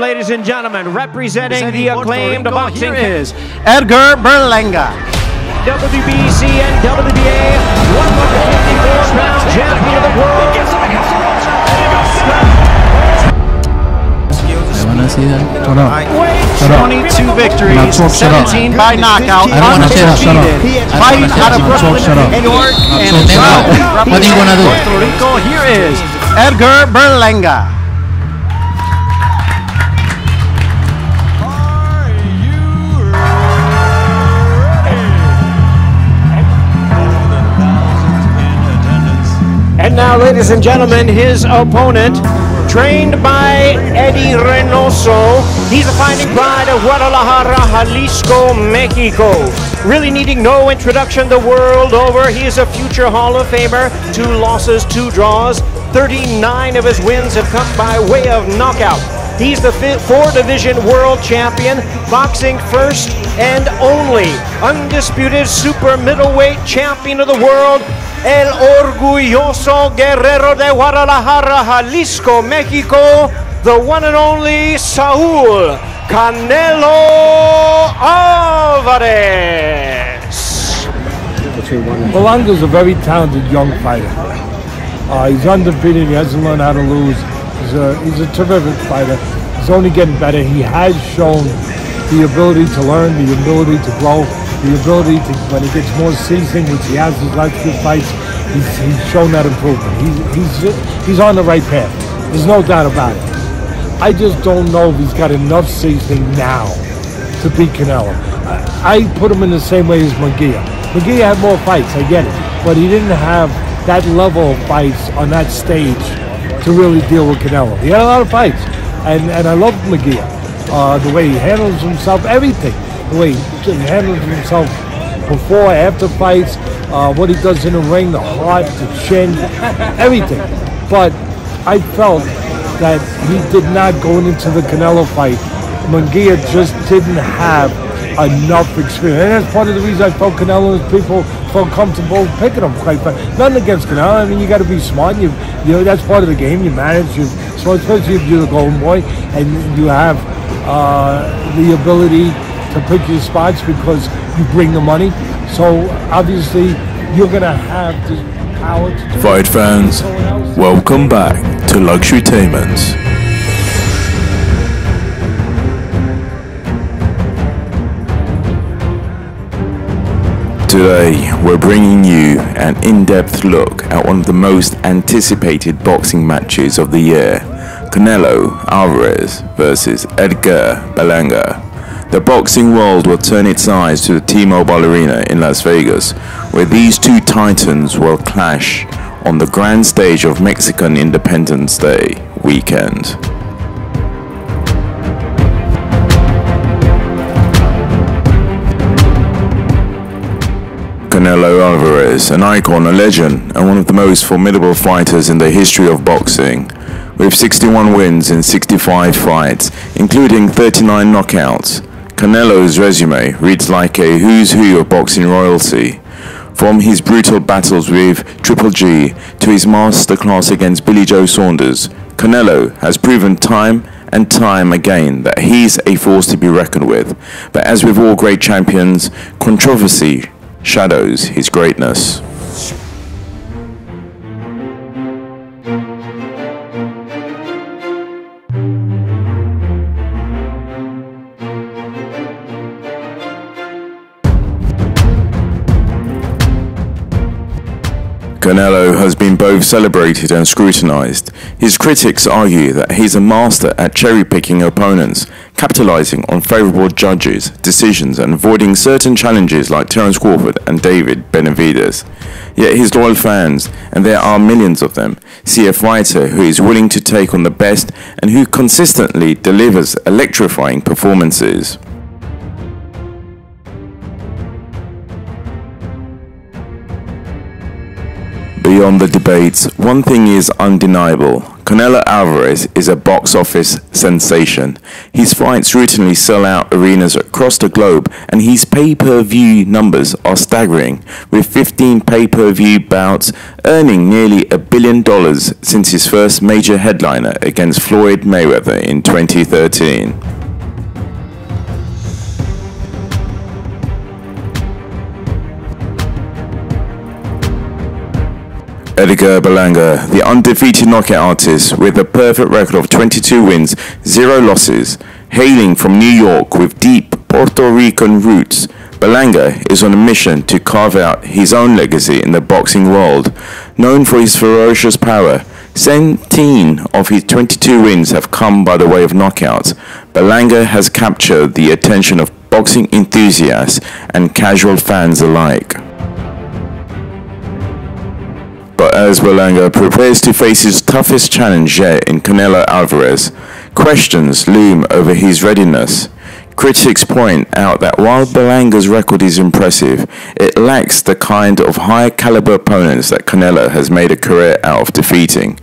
Ladies and gentlemen, representing the acclaimed boxing is Edgar Berlanga, WBC and WBA 154-pound champion of the world. I want to see that. Shut up. 22 victories, 17 by knockout, I don't want to say that. Shut up. Fighting out of Brooklyn, New York, and What are you going to do? Puerto Rico. Here is Edgar Berlanga. And now, ladies and gentlemen, his opponent, trained by Eddie Reynoso. He's a fighting pride of Guadalajara, Jalisco, Mexico. Really needing no introduction the world over. He is a future Hall of Famer. 2 losses, 2 draws. 39 of his wins have come by way of knockout. He's the 4-division world champion, boxing first and only undisputed super middleweight champion of the world, El Orgulloso Guerrero de Guadalajara, Jalisco, Mexico, the one and only Saul Canelo Alvarez. Berlanga's a very talented young fighter. He's undefeated. He hasn't learned how to lose. He's a terrific fighter. He's only getting better. He has shown the ability to learn, the ability to grow, the ability to, when he gets more seasoned, which he has his last few fights, he's shown that improvement. He's on the right path. There's no doubt about it. I just don't know if he's got enough seasoning now to beat Canelo. I put him in the same way as Munguia. Munguia had more fights, I get it, but he didn't have that level of fights on that stage to really deal with Canelo. He had a lot of fights, and I love Munguia. The way he handles himself, everything. The way he handles himself before, after fights, what he does in the ring, the heart, the chin, everything. But I felt that he did not go into the Canelo fight. Munguia just didn't have enough experience. And that's part of the reason I felt Canelo and people felt comfortable picking him quite fast. Nothing against Canelo. I mean, you got to be smart. You know, that's part of the game. You manage. So especially if you're the golden boy and you have the ability to pick your spots because you bring the money. So obviously you're going to have the power to do Fight fans, welcome back to Luxury Tainments. Today, we're bringing you an in-depth look at one of the most anticipated boxing matches of the year, Canelo Alvarez versus Edgar Berlanga. The boxing world will turn its eyes to the T-Mobile Arena in Las Vegas, where these two titans will clash on the grand stage of Mexican Independence Day weekend. Canelo Alvarez, an icon, a legend, and one of the most formidable fighters in the history of boxing. With 61 wins in 65 fights, including 39 knockouts, Canelo's resume reads like a who's who of boxing royalty. From his brutal battles with Triple G to his masterclass against Billy Joe Saunders, Canelo has proven time and time again that he's a force to be reckoned with. But as with all great champions, controversy shadows his greatness. Canelo has been both celebrated and scrutinized. His critics argue that he's a master at cherry-picking opponents, capitalizing on favorable judges' decisions and avoiding certain challenges like Terence Crawford and David Benavidez. Yet his loyal fans, and there are millions of them, see a fighter who is willing to take on the best and who consistently delivers electrifying performances. Beyond the debates, one thing is undeniable. Canelo Alvarez is a box office sensation. His fights routinely sell out arenas across the globe, and his pay-per-view numbers are staggering, with 15 pay-per-view bouts earning nearly $1 billion since his first major headliner against Floyd Mayweather in 2013. Edgar Berlanga, the undefeated knockout artist with a perfect record of 22 wins, 0 losses, hailing from New York with deep Puerto Rican roots, Berlanga is on a mission to carve out his own legacy in the boxing world. Known for his ferocious power, 17 of his 22 wins have come by the way of knockouts. Berlanga has captured the attention of boxing enthusiasts and casual fans alike. But as Berlanga prepares to face his toughest challenge yet in Canelo Alvarez, questions loom over his readiness. Critics point out that while Berlanga's record is impressive, it lacks the kind of high-caliber opponents that Canelo has made a career out of defeating.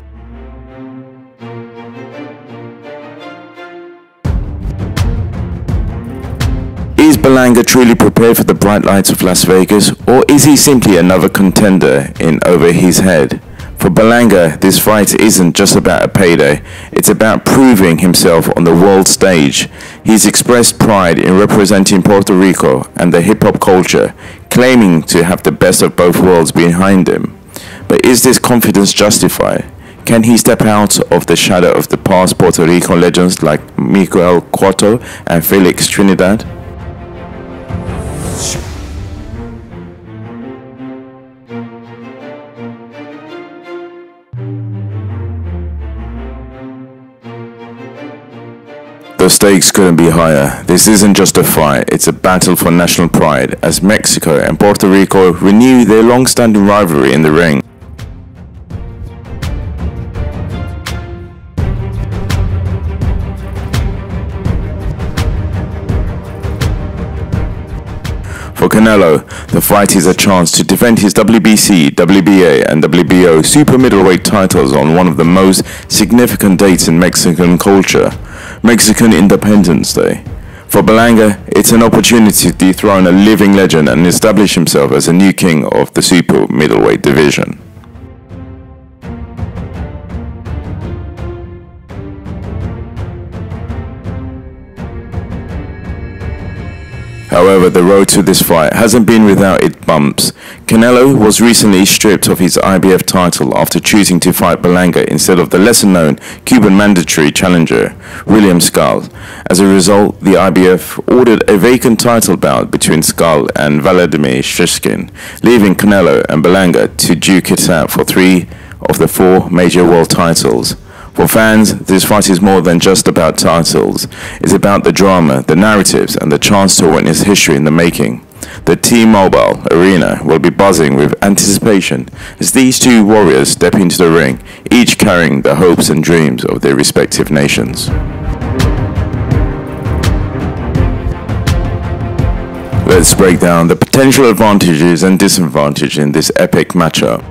Is Berlanga truly prepared for the bright lights of Las Vegas, or is he simply another contender in over his head? For Berlanga, this fight isn't just about a payday, it's about proving himself on the world stage. He's expressed pride in representing Puerto Rico and the hip-hop culture, claiming to have the best of both worlds behind him. But is this confidence justified? Can he step out of the shadow of the past Puerto Rican legends like Miguel Cotto and Felix Trinidad? The stakes couldn't be higher. This isn't just a fight, it's a battle for national pride as Mexico and Puerto Rico renew their long-standing rivalry in the ring. For Canelo, the fight is a chance to defend his WBC, WBA and WBO Super Middleweight titles on one of the most significant dates in Mexican culture, Mexican Independence Day. For Berlanga, it's an opportunity to dethrone a living legend and establish himself as a new king of the Super Middleweight division. However, the road to this fight hasn't been without its bumps. Canelo was recently stripped of his IBF title after choosing to fight Berlanga instead of the lesser-known Cuban mandatory challenger, William Skull. As a result, the IBF ordered a vacant title bout between Skull and Vladimir Shishkin, leaving Canelo and Berlanga to duke it out for 3 of the 4 major world titles. For fans, this fight is more than just about titles. It's about the drama, the narratives, and the chance to witness history in the making. The T-Mobile Arena will be buzzing with anticipation as these two warriors step into the ring, each carrying the hopes and dreams of their respective nations. Let's break down the potential advantages and disadvantages in this epic matchup.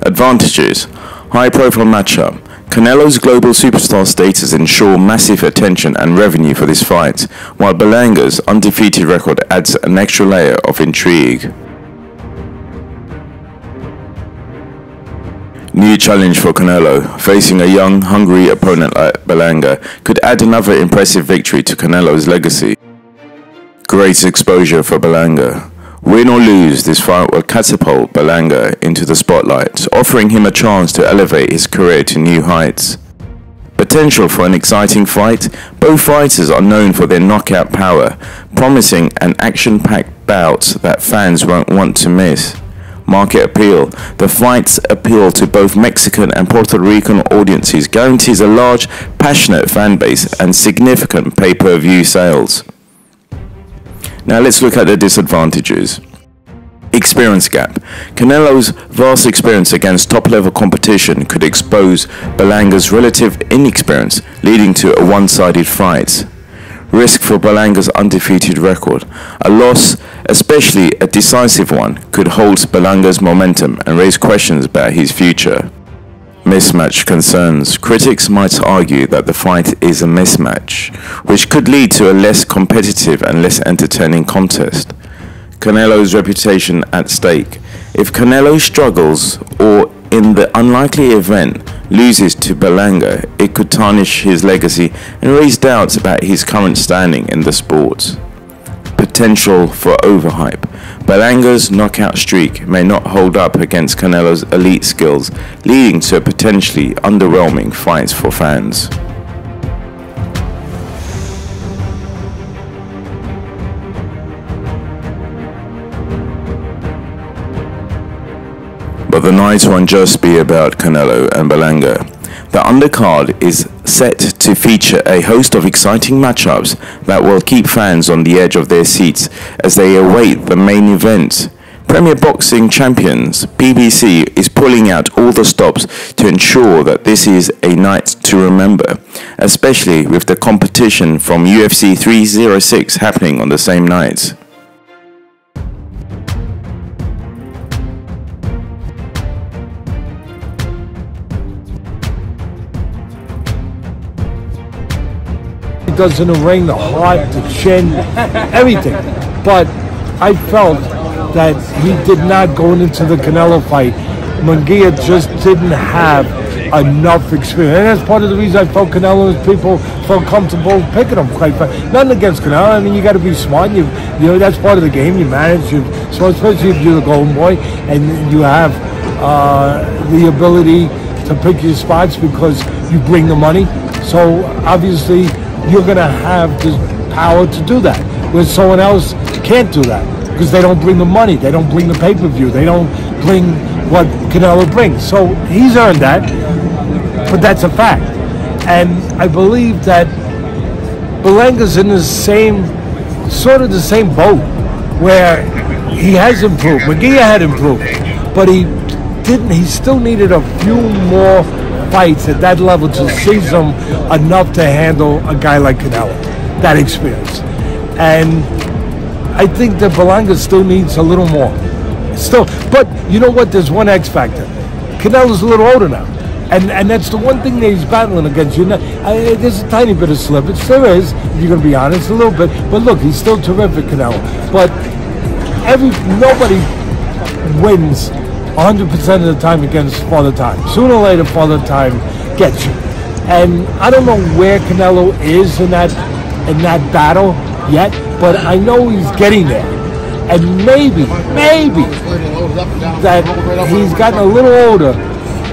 Advantages: high-profile matchup. Canelo's global superstar status ensures massive attention and revenue for this fight, while Berlanga's undefeated record adds an extra layer of intrigue. New challenge for Canelo. Facing a young, hungry opponent like Berlanga could add another impressive victory to Canelo's legacy. Great exposure for Berlanga. Win or lose, this fight will catapult Berlanga into the spotlight, offering him a chance to elevate his career to new heights. Potential for an exciting fight. Both fighters are known for their knockout power, promising an action-packed bout that fans won't want to miss. Market appeal. The fight's appeal to both Mexican and Puerto Rican audiences guarantees a large, passionate fan base and significant pay-per-view sales. Now let's look at the disadvantages. Experience gap. Canelo's vast experience against top-level competition could expose Berlanga's relative inexperience, leading to a one-sided fight. Risk for Berlanga's undefeated record. A loss, especially a decisive one, could halt Berlanga's momentum and raise questions about his future. Mismatch concerns. Critics might argue that the fight is a mismatch, which could lead to a less competitive and less entertaining contest. Canelo's reputation at stake. If Canelo struggles, or in the unlikely event loses to Berlanga, it could tarnish his legacy and raise doubts about his current standing in the sport. Potential for overhype. Berlanga's knockout streak may not hold up against Canelo's elite skills, leading to a potentially underwhelming fight for fans. But the night won't just be about Canelo and Berlanga. The undercard is set to feature a host of exciting matchups that will keep fans on the edge of their seats as they await the main event. Premier Boxing Champions, PBC, is pulling out all the stops to ensure that this is a night to remember, especially with the competition from UFC 306 happening on the same night. Does in the ring, the heart, the chin, everything. But I felt that he did not go into the Canelo fight. Munguia just didn't have enough experience. And that's part of the reason I felt Canelo and people felt comfortable picking him quite fast. Nothing against Canelo. I mean, you got to be smart. You know, that's part of the game. You manage. So especially if you're the golden boy and you have the ability to pick your spots because you bring the money. So obviously, you're going to have the power to do that. Where someone else can't do that because they don't bring the money, they don't bring the pay-per-view, they don't bring what Canelo brings. So he's earned that, but that's a fact. And I believe that Berlanga's in the same, sort of the same boat where he has improved. Munguia had improved, but he still needed a few more fights at that level to season enough to handle a guy like Canelo, that experience. And I think that Berlanga still needs a little more. Still, but you know what? There's one X factor. Canelo's a little older now, and that's the one thing that he's battling against. You know, there's a tiny bit of slippage. There is, if you're going to be honest, a little bit. But look, he's still terrific, Canelo. But nobody wins 100% of the time against Father Time. Sooner or later, Father Time gets you. And I don't know where Canelo is in that battle yet, but I know he's getting there. And maybe that he's gotten a little older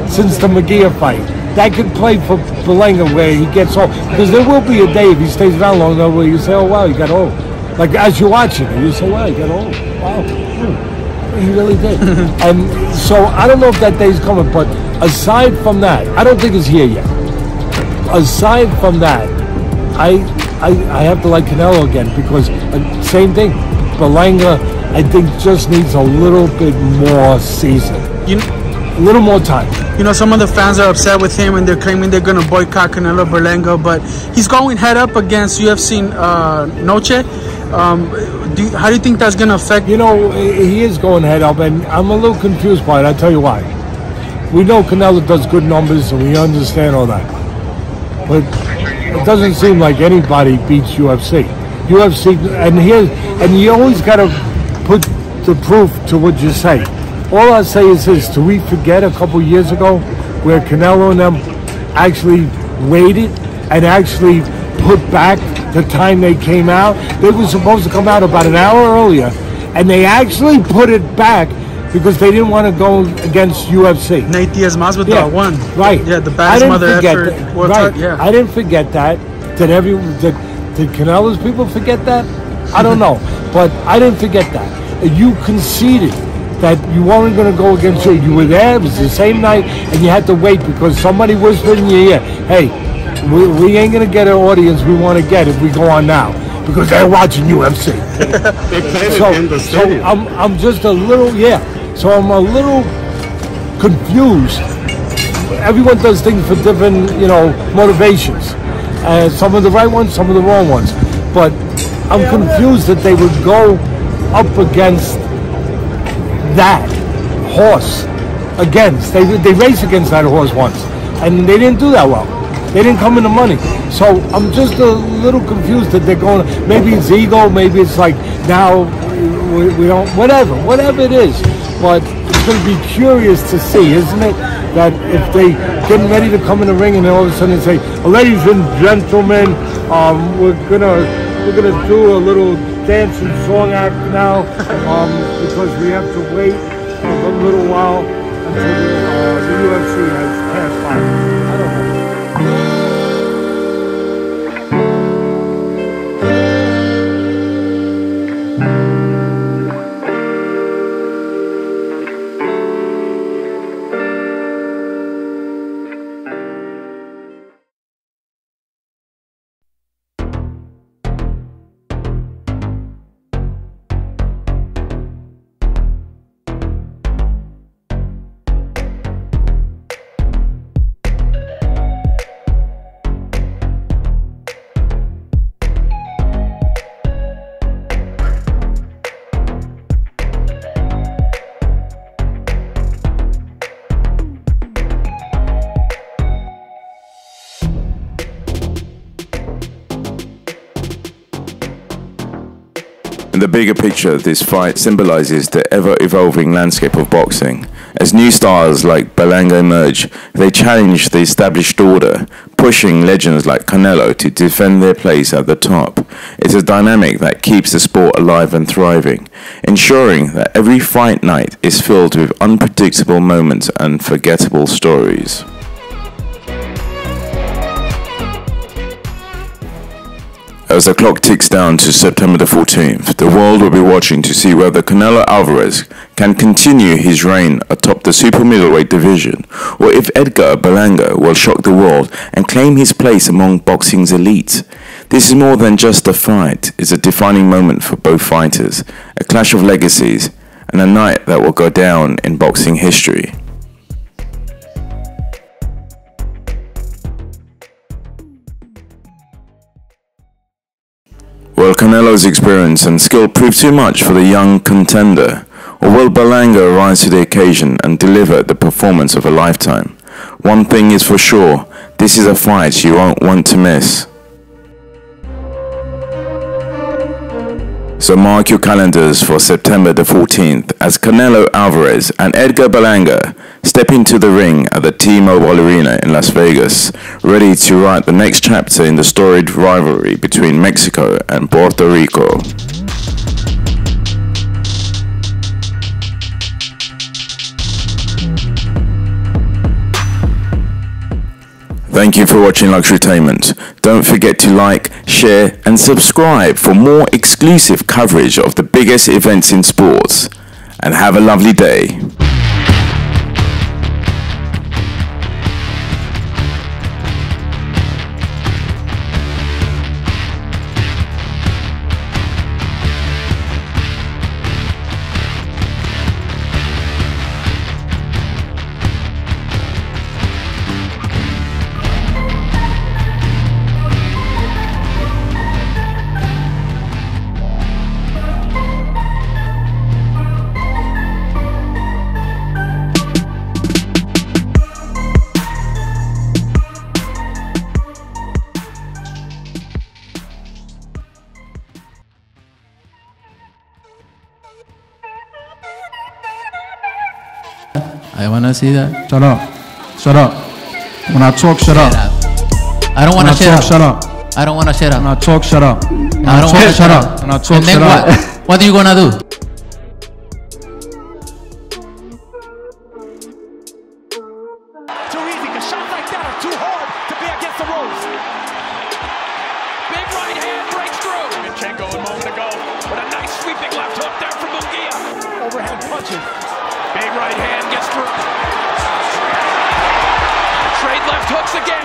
since the Munguia fight. That could play for Berlanga where he gets old. Because there will be a day if he stays around long enough where you say, oh wow, he got old. Like as you're watching him, you say, wow, he got old. Wow. He really did. And so I don't know if that day's coming, but aside from that, I don't think it's here yet. Aside from that, I have to like Canelo again because same thing. Berlanga, I think, just needs a little bit more season. A little more time. You know, some of the fans are upset with him and they're claiming they're going to boycott Canelo Berlanga, but he's going head up against UFC Noche. How do you think that's going to affect? You know, he is going head up, and I'm a little confused by it. I'll tell you why. We know Canelo does good numbers, and we understand all that. But it doesn't seem like anybody beats UFC. And you always got to put the proof to what you say. All I say is this: do we forget a couple years ago where Canelo and them actually waited and actually put back the time they came out? They were supposed to come out about an hour earlier, and they actually put it back because they didn't want to go against UFC. Nate Diaz Masvidal won. Right. Yeah, the baddest mother effort. Right. Yeah. I didn't forget that. Did Canelo's people forget that? I don't know, but I didn't forget that. You conceded that you weren't going to go against you. You were there. It was the same night, and you had to wait because somebody whispered in your ear, "Hey, we ain't going to get an audience we want to get if we go on now because they're watching UFC." So I'm just a little So I'm a little confused. Everyone does things for different, motivations. Some of the right ones, some of the wrong ones. But I'm confused that they would go up against that horse against. They raced against that horse once, and they didn't do that well. They didn't come in the money. So I'm just a little confused that they're going, maybe it's ego, maybe it's like now we don't, whatever it is. But it's going to be curious to see, isn't it? That if they getting ready to come in the ring and then all of a sudden they say, ladies and gentlemen, we're gonna do a little dance and song act now because we have to wait a little while until the UFC has passed by. I don't know. In the bigger picture, this fight symbolizes the ever-evolving landscape of boxing. As new stars like Berlanga emerge, they challenge the established order, pushing legends like Canelo to defend their place at the top. It's a dynamic that keeps the sport alive and thriving, ensuring that every fight night is filled with unpredictable moments and forgettable stories. As the clock ticks down to September the 14th, the world will be watching to see whether Canelo Alvarez can continue his reign atop the super middleweight division, or if Edgar Berlanga will shock the world and claim his place among boxing's elite. This is more than just a fight, it's a defining moment for both fighters, a clash of legacies, and a night that will go down in boxing history. Will Canelo's experience and skill prove too much for the young contender, or will Berlanga rise to the occasion and deliver the performance of a lifetime? One thing is for sure, this is a fight you won't want to miss. So mark your calendars for September the 14th as Canelo Alvarez and Edgar Berlanga step into the ring at the T-Mobile Arena in Las Vegas, ready to write the next chapter in the storied rivalry between Mexico and Puerto Rico. Thank you for watching Luxurytainment. Don't forget to like, share and subscribe for more exclusive coverage of the biggest events in sports. And have a lovely day. I wanna see that. Shut up. Shut up. When I talk, shut up. I don't wanna shut up. Shut up. I don't wanna shut up. When I talk, shut up. I don't wanna shut up. When I talk, And then shut up. what? What are you gonna do? Too easy, because shots like that are too hard to be against the ropes. Big right hand breaks through. Minchenko a moment ago with a nice sweeping left hook there from Munguia. Overhead punches. Big right hand gets through. Trade left hooks again.